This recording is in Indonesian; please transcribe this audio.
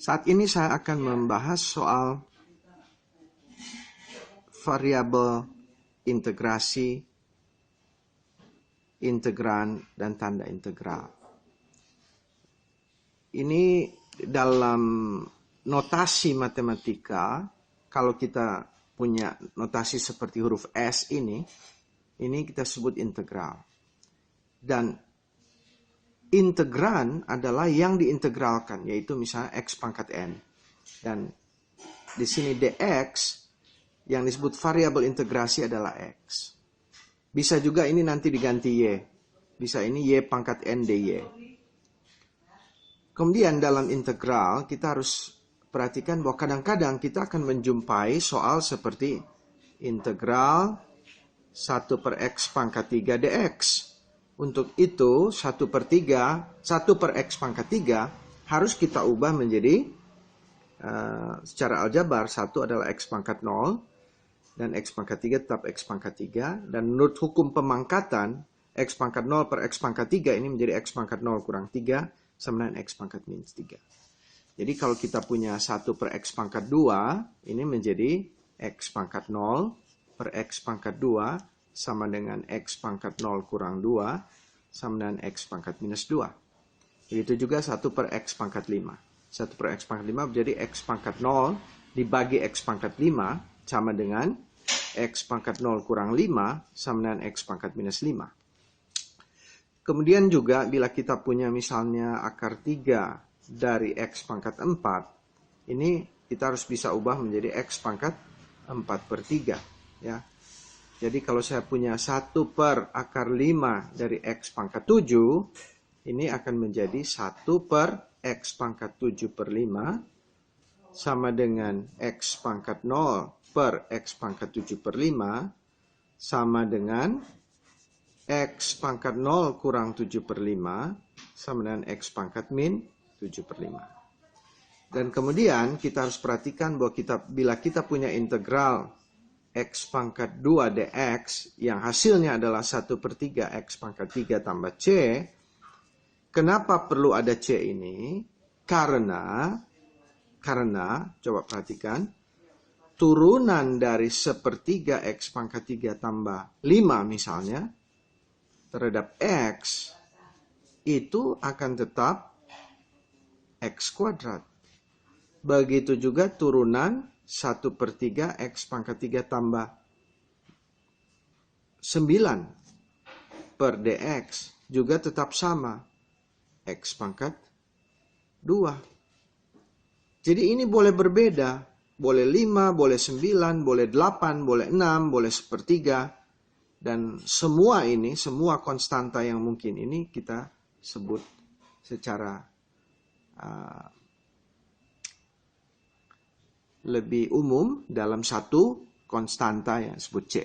Saat ini saya akan membahas soal variabel integrasi, integran, dan tanda integral. Ini dalam notasi matematika, kalau kita punya notasi seperti huruf S ini kita sebut integral. Dan integran adalah yang diintegralkan, yaitu misalnya x pangkat n. Dan di sini dx yang disebut variabel integrasi adalah x. Bisa juga ini nanti diganti y. Bisa ini y pangkat n dy. Kemudian dalam integral kita harus perhatikan bahwa kadang-kadang kita akan menjumpai soal seperti integral 1 per x pangkat 3 dx. Untuk itu 1 per x pangkat 3 harus kita ubah menjadi secara aljabar 1 adalah x pangkat 0 dan x pangkat 3 tetap x pangkat 3. Dan menurut hukum pemangkatan x pangkat 0 per x pangkat 3 ini menjadi x pangkat 0 kurang 3 sama dengan x pangkat minus 3. Jadi kalau kita punya 1 per x pangkat 2 ini menjadi x pangkat 0 per x pangkat 2 sama dengan x pangkat 0 kurang 2 sama dengan x pangkat minus 2. Begitu juga 1 per x pangkat 5. 1 per x pangkat 5 menjadi x pangkat 0 dibagi x pangkat 5 sama dengan x pangkat 0 kurang 5 sama dengan x pangkat minus 5. Kemudian juga bila kita punya misalnya akar 3 dari x pangkat 4, ini kita harus bisa ubah menjadi x pangkat 4 per 3. Ya. Jadi kalau saya punya 1 per akar 5 dari x pangkat 7, ini akan menjadi 1 per x pangkat 7 per 5 sama dengan x pangkat 0 per x pangkat 7 per 5 sama dengan x pangkat 0 kurang 7 per 5 sama dengan x pangkat min 7 per 5. Dan kemudian kita harus perhatikan bahwa bila kita punya integral x pangkat 2 dx yang hasilnya adalah 1 per 3 x pangkat 3 tambah c. Kenapa perlu ada c ini? Karena coba perhatikan, turunan dari sepertiga x pangkat 3 tambah 5 misalnya terhadap x itu akan tetap x kuadrat. Begitu juga turunan 1 per 3 x pangkat 3 tambah 9 per dx juga tetap sama x pangkat 2. Jadi ini boleh berbeda. Boleh 5, boleh 9, boleh 8, boleh 6, boleh sepertiga. Dan semua ini, semua konstanta yang mungkin ini kita sebut secara lebih umum dalam satu konstanta yang disebut C.